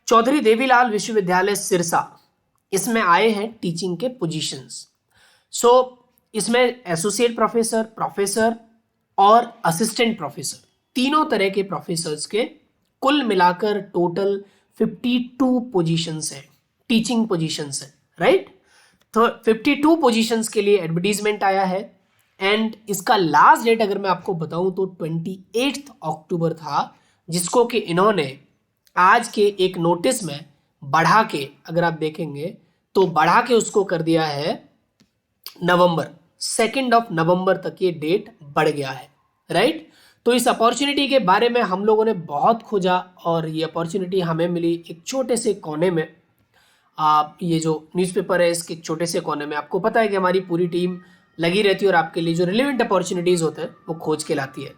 चौधरी देवीलाल विश्वविद्यालय सिरसा, इसमें आए हैं टीचिंग के पोजीशंस। सो इसमें एसोसिएट प्रोफेसर, प्रोफेसर और असिस्टेंट प्रोफेसर, तीनों तरह के प्रोफेसर्स के कुल मिलाकर टोटल 52 पोजीशंस हैं, टीचिंग पोजीशंस हैं, राइट। तो 52 पोजीशंस के लिए एडवर्टीजमेंट आया है एंड इसका लास्ट डेट अगर मैं आपको बताऊं तो 28 अक्टूबर था, जिसको कि इन्होंने आज के एक नोटिस में बढ़ा के, अगर आप देखेंगे तो बढ़ा के उसको कर दिया है नवंबर, 2 नवंबर तक ये डेट बढ़ गया है, राइट। तो इस अपॉर्चुनिटी के बारे में हम लोगों ने बहुत खोजा और ये अपॉर्चुनिटी हमें मिली एक छोटे से कोने में। आप ये जो न्यूज़पेपर है इसके छोटे से कोने में, आपको पता है कि हमारी पूरी टीम लगी रहती है और आपके लिए जो रिलेवेंट अपॉर्चुनिटीज़ होते हैं वो खोज के लाती है।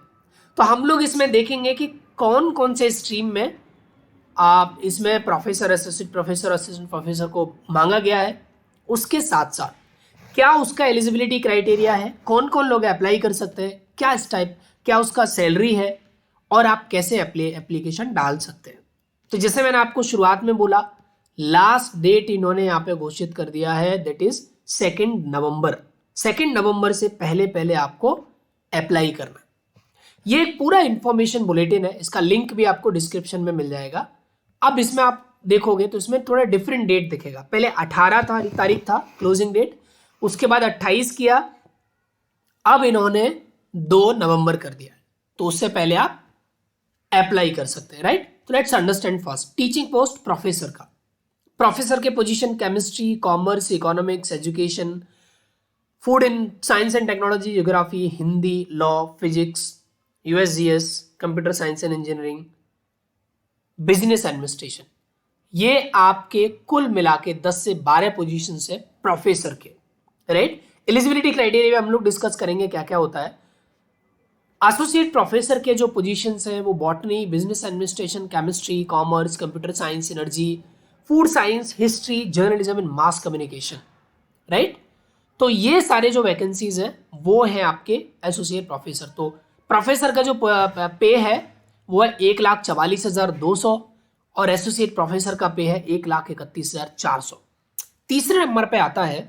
तो हम लोग इसमें देखेंगे कि कौन कौन से स्ट्रीम में आप इसमें professor, associate professor, assistant professor को मांगा गया है, उसके साथ साथ क्या उसका एलिजिबिलिटी क्राइटेरिया है, कौन कौन लोग अप्लाई कर सकते हैं, क्या इस टाइप, क्या उसका सैलरी है और आप कैसे एप्लीकेशन डाल सकते हैं। तो जैसे मैंने आपको शुरुआत में बोला, लास्ट डेट इन्होंने यहाँ पे घोषित कर दिया है, दैट इज 2 नवंबर। 2 नवंबर से पहले पहले आपको अप्लाई करना। ये एक पूरा इंफॉर्मेशन बुलेटिन है, इसका लिंक भी आपको डिस्क्रिप्शन में मिल जाएगा। अब इसमें आप देखोगे तो इसमें थोड़ा डिफरेंट डेट दिखेगा। पहले 18 तारीख था क्लोजिंग डेट, उसके बाद 28 किया, अब इन्होंने 2 नवंबर कर दिया, तो उससे पहले आप अप्लाई कर सकते हैं, राइट। तो let's understand first teaching post professor का। प्रोफेसर के position chemistry, commerce, economics, education, food and science and technology, geography, Hindi, law, physics, USGS, computer science and engineering, business administration. ये आपके कुल मिला के 10 से 12 पोजीशन है प्रोफेसर के, राइट। एलिजिबिलिटी क्राइटेरिया हम लोग डिस्कस करेंगे क्या क्या होता है। एसोसिएट प्रोफेसर के जो पोजीशंस हैं वो botany, business administration, chemistry, commerce, computer science, energy, food science, history, journalism and mass communication, right. तो ये सारे जो वैकेंसीज हैं वो हैं आपके एसोसिएट प्रोफेसर। तो प्रोफेसर का जो पे है वो है 1,44,200 और एसोसिएट प्रोफेसर का पे है 1,31,400। तीसरे नंबर पे आता है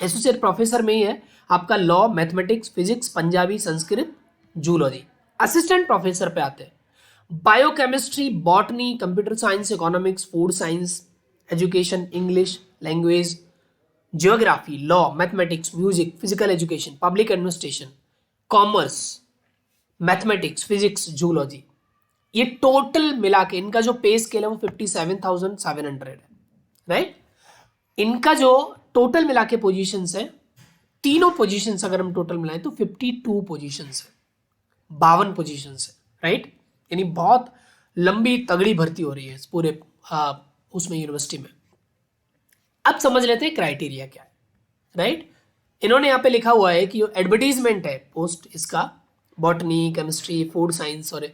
एसोसिएट प्रोफेसर में ही है आपका law, mathematics, physics, Punjabi, Sanskrit, zoology. Assistant professor पे आते हैं biochemistry, botany, computer science, economics, food science, education, English language, geography, law, mathematics, music, physical education, public administration, commerce, mathematics, physics, zoology. ये टोटल मिला के इनका जो पे स्केल है वो 57,700 है, राइट। इनका जो टोटल मिला के पोजीशंस है, तीनों पोजीशंस अगर हम टोटल मिलाएं तो 52 पोजीशंस है, 52 पोजीशंस है, राइट। यानी बहुत लंबी तगड़ी भर्ती हो रही है इस पूरे उसमें यूनिवर्सिटी में। अब समझ लेते हैं क्राइटेरिया क्या है, राइट। इन्होंने यहाँ पे लिखा हुआ है कि जो एडवर्टीजमेंट है पोस्ट इसका बॉटनी, केमिस्ट्री, फूड साइंस, और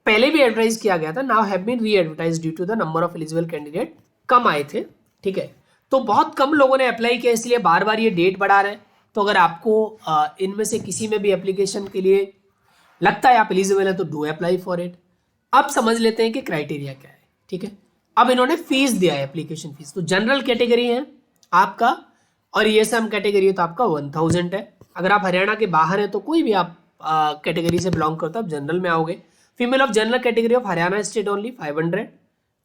पहले भी एडवर्टाइज किया गया था, now have been readvertise due to the number of eligible candidate, कम आए थे, ठीक है। तो बहुत कम लोगों ने अप्लाई किया, इसलिए बार बार ये डेट बढ़ा रहे हैं। तो अगर आपको इनमें से किसी में भी एप्लीकेशन के लिए लगता है आप एलिजिबल है तो डू अप्लाई फॉर इट। अब समझ लेते हैं कि क्राइटेरिया क्या है, ठीक है। अब इन्होंने फीस दिया है, एप्लीकेशन फीस। तो जनरल कैटेगरी है आपका और ईएसएम कैटेगरी है तो आपका 1000 है। अगर आप हरियाणा के बाहर हैं तो कोई भी आप कैटेगरी से बिलोंग करते हो आप जनरल में आओगे। Female of general category of Haryana state only 500।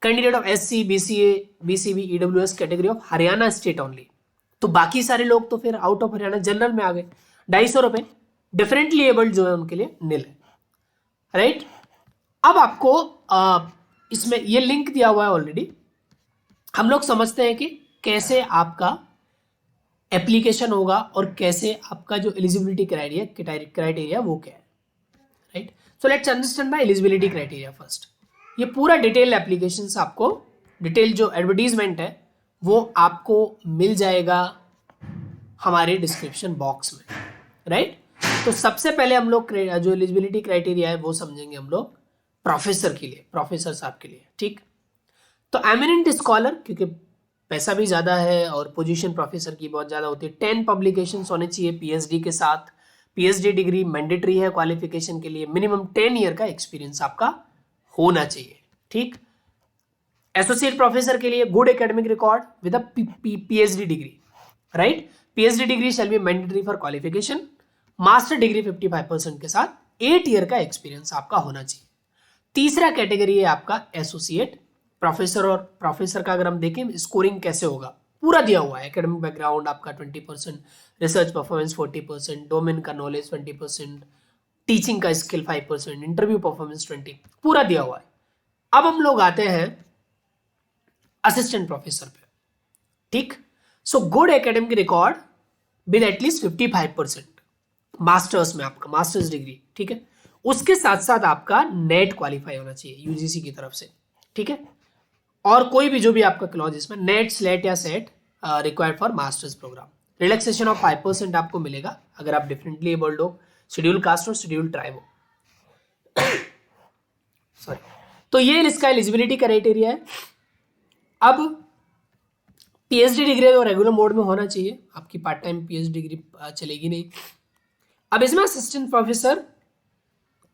Candidate of SC, BCA, BCB, EWS category of Haryana state only, तो बाकी सारे लोग तो फिर आउट ऑफ हरियाणा जनरल में आ गए। 250 रुपये। डिफरेंटली एबल्ड जो है उनके लिए निल है, राइट। अब आपको इसमें ये लिंक दिया हुआ है ऑलरेडी। हम लोग समझते हैं कि कैसे आपका एप्लीकेशन होगा और कैसे आपका जो एलिजिबिलिटी क्राइटेरिया वो क्या है, right. So let's understand the eligibility criteria first. ये पूरा डिटेल एप्लीकेशन आपको, डिटेल जो एडवर्टीजमेंट है वो आपको मिल जाएगा हमारे डिस्क्रिप्शन बॉक्स में, राइट। तो सबसे पहले हम लोग जो एलिजिबिलिटी क्राइटेरिया है वो समझेंगे हम लोग प्रोफेसर के लिए, प्रोफेसर साहब के लिए, ठीक। तो एमिनेंट स्कॉलर, क्योंकि पैसा भी ज़्यादा है और पोजीशन प्रोफेसर की बहुत ज़्यादा होती है। 10 पब्लिकेशंस होने चाहिए पीएचडी के साथ। पीएचडी डिग्री मैंडेटरी है क्वालिफिकेशन के लिए। मिनिमम 10 ईयर का एक्सपीरियंस आपका होना चाहिए, ठीक। एसोसिएट प्रोफेसर के लिए good academic record with a PhD degree, right. PhD degree shall be mandatory for qualification. Master degree 55% के साथ 8 ईयर का एक्सपीरियंस आपका होना चाहिए। तीसरा कैटेगरी है आपका एसोसिएट प्रोफेसर। और प्रोफेसर का अगर हम देखें स्कोरिंग कैसे होगा, पूरा दिया हुआ है। एकेडमिक बैकग्राउंड आपका 20%, रिसर्च परफॉर्मेंस 40%, डोमेन का नॉलेज 20%, टीचिंग का स्किल 5%, इंटरव्यू परफॉर्मेंस 20, पूरा दिया हुआ है। अब हम लोग आते हैं असिस्टेंट प्रोफेसर पे, ठीक। So good academic record with at least 55%, masters में आपका मास्टर्स डिग्री, ठीक है। उसके साथ साथ आपका नेट क्वालिफाई होना चाहिए यूजीसी की तरफ से, ठीक है। और कोई भी जो भी आपका क्लॉज इसमें नेट, स्लेट या SET required for masters programme. Relaxation of 5% आपको मिलेगा अगर आप डिफरेंटली एबल्ड हो, शेड्यूल कास्ट और शेड्यूल ट्राइब हो। सॉरी। तो ये इसका एलिजिबिलिटी क्राइटेरिया है। अब पीएचडी डिग्री तो रेगुलर मोड में होना चाहिए, आपकी पार्ट टाइम पीएचडी डिग्री चलेगी नहीं। अब इसमें असिस्टेंट प्रोफेसर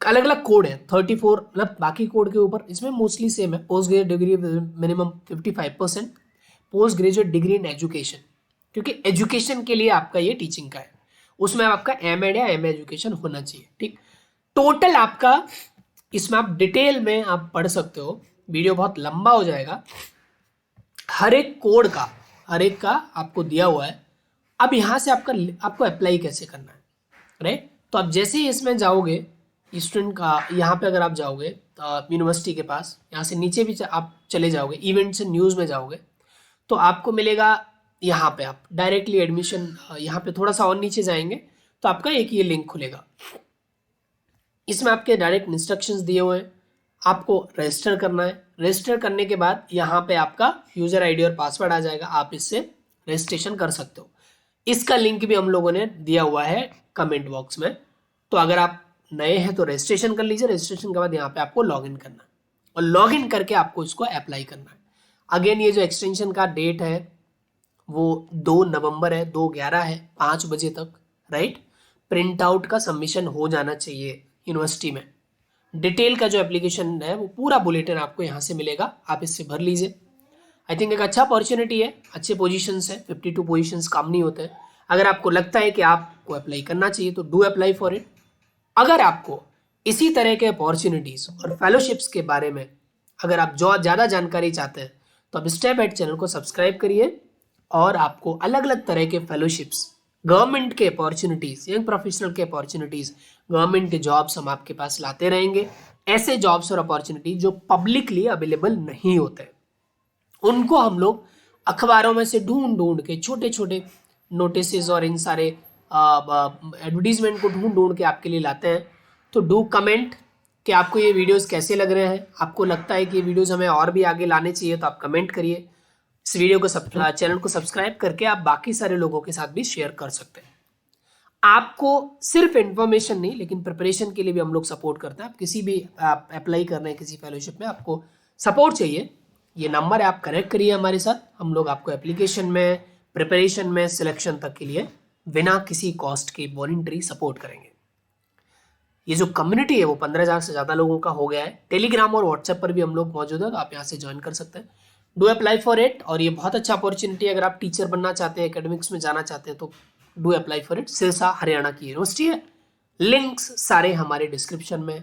अलग अलग कोड है 34, मतलब बाकी कोड के ऊपर इसमें मोस्टली सेम है। Post graduate degree minimum 55%, post graduate degree in education, क्योंकि एजुकेशन के लिए आपका ये टीचिंग का है, उसमें आपका एमएड या एमए एजुकेशन होना चाहिए, ठीक। टोटल आपका इसमें आप डिटेल में आप पढ़ सकते हो, वीडियो बहुत लंबा हो जाएगा। हर एक कोड का, हर एक का आपको दिया हुआ है। अब यहाँ से आपको अप्लाई कैसे करना है, राइट। तो आप जैसे ही इसमें जाओगे स्टूडेंट का, यहाँ पे अगर आप जाओगे यूनिवर्सिटी के पास, यहाँ से नीचे भी आप चले जाओगे, इवेंट्स एंड न्यूज़ में जाओगे तो आपको मिलेगा यहाँ पे आप डायरेक्टली एडमिशन, यहाँ पे थोड़ा सा और नीचे जाएंगे तो आपका एक ये लिंक खुलेगा। इसमें आपके डायरेक्ट इंस्ट्रक्शंस दिए हुए हैं, आपको रजिस्टर करना है। रजिस्टर करने के बाद यहाँ पे आपका यूजर आईडी और पासवर्ड आ जाएगा, आप इससे रजिस्ट्रेशन कर सकते हो। इसका लिंक भी हम लोगों ने दिया हुआ है कमेंट बॉक्स में, तो अगर आप नए हैं तो रजिस्ट्रेशन कर लीजिए। रजिस्ट्रेशन के बाद यहाँ पे आपको लॉगिन करना है और लॉगिन करके आपको इसको अप्लाई करना है। अगेन ये जो एक्सटेंशन का डेट है वो 2 नवंबर है, 2/11 है, 5 बजे तक, राइट। प्रिंट आउट का सबमिशन हो जाना चाहिए यूनिवर्सिटी में। डिटेल का जो एप्लीकेशन है वो पूरा बुलेटिन आपको यहाँ से मिलेगा, आप इससे भर लीजिए। आई थिंक एक अच्छा अपॉर्चुनिटी है, अच्छे पोजीशंस है, 52 पोजीशंस कम नहीं होते हैं। अगर आपको लगता है कि आपको अप्लाई करना चाहिए तो डू अप्लाई फॉर इट। अगर आपको इसी तरह के अपॉर्चुनिटीज और फेलोशिप्स के बारे में अगर आप जो ज़्यादा जानकारी चाहते हैं तो आप स्टेप एड चैनल को सब्सक्राइब करिए, और आपको अलग अलग तरह के फेलोशिप्स, गवर्नमेंट के अपॉर्चुनिटीज, यंग प्रोफेशनल के अपॉर्चुनिटीज, गवर्नमेंट के जॉब्स हम आपके पास लाते रहेंगे। ऐसे जॉब्स और अपॉर्चुनिटीज जो पब्लिकली अवेलेबल नहीं होते उनको हम लोग अखबारों में से ढूंढ ढूंढ के, छोटे छोटे नोटिस और इन सारे एडवर्टीजमेंट को ढूंढ ढूंढ के आपके लिए लाते हैं। तो डू कमेंट कि आपको ये वीडियोस कैसे लग रहे हैं। आपको लगता है कि ये वीडियोस हमें और भी आगे लाने चाहिए तो आप कमेंट करिए। इस वीडियो को चैनल को सब्सक्राइब करके आप बाकी सारे लोगों के साथ भी शेयर कर सकते हैं। आपको सिर्फ इन्फॉर्मेशन नहीं लेकिन प्रिपरेशन के लिए भी हम लोग सपोर्ट करते हैं। आप किसी भी अप्लाई कर रहे हैं किसी फेलोशिप में, आपको सपोर्ट चाहिए, ये नंबर है, आप कनेक्ट करिए हमारे साथ। हम लोग आपको एप्लीकेशन में, प्रिपरेशन में, सिलेक्शन तक के लिए बिना किसी कॉस्ट के वॉलंटरी सपोर्ट करेंगे। ये जो कम्युनिटी है वो 15,000 से ज़्यादा लोगों का हो गया है। टेलीग्राम और व्हाट्सएप पर भी हम लोग मौजूद है, तो आप यहाँ से ज्वाइन कर सकते हैं। Do apply for it. और ये बहुत अच्छा अपॉर्चुनिटी है, अगर आप टीचर बनना चाहते हैं, एकेडमिक्स में जाना चाहते हैं तो do apply for it. Sirsa Haryana की यूनिवर्सिटी है, लिंक्स सारे हमारे डिस्क्रिप्शन में।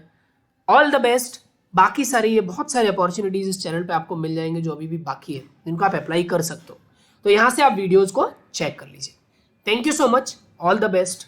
All the best. बाकी सारे ये बहुत सारे अपॉर्चुनिटीज इस चैनल पे आपको मिल जाएंगे जो अभी भी बाकी है, जिनको आप अप्लाई कर सकते हो। तो यहाँ से आप वीडियोज़ को चेक कर लीजिए। Thank you so much, all the best.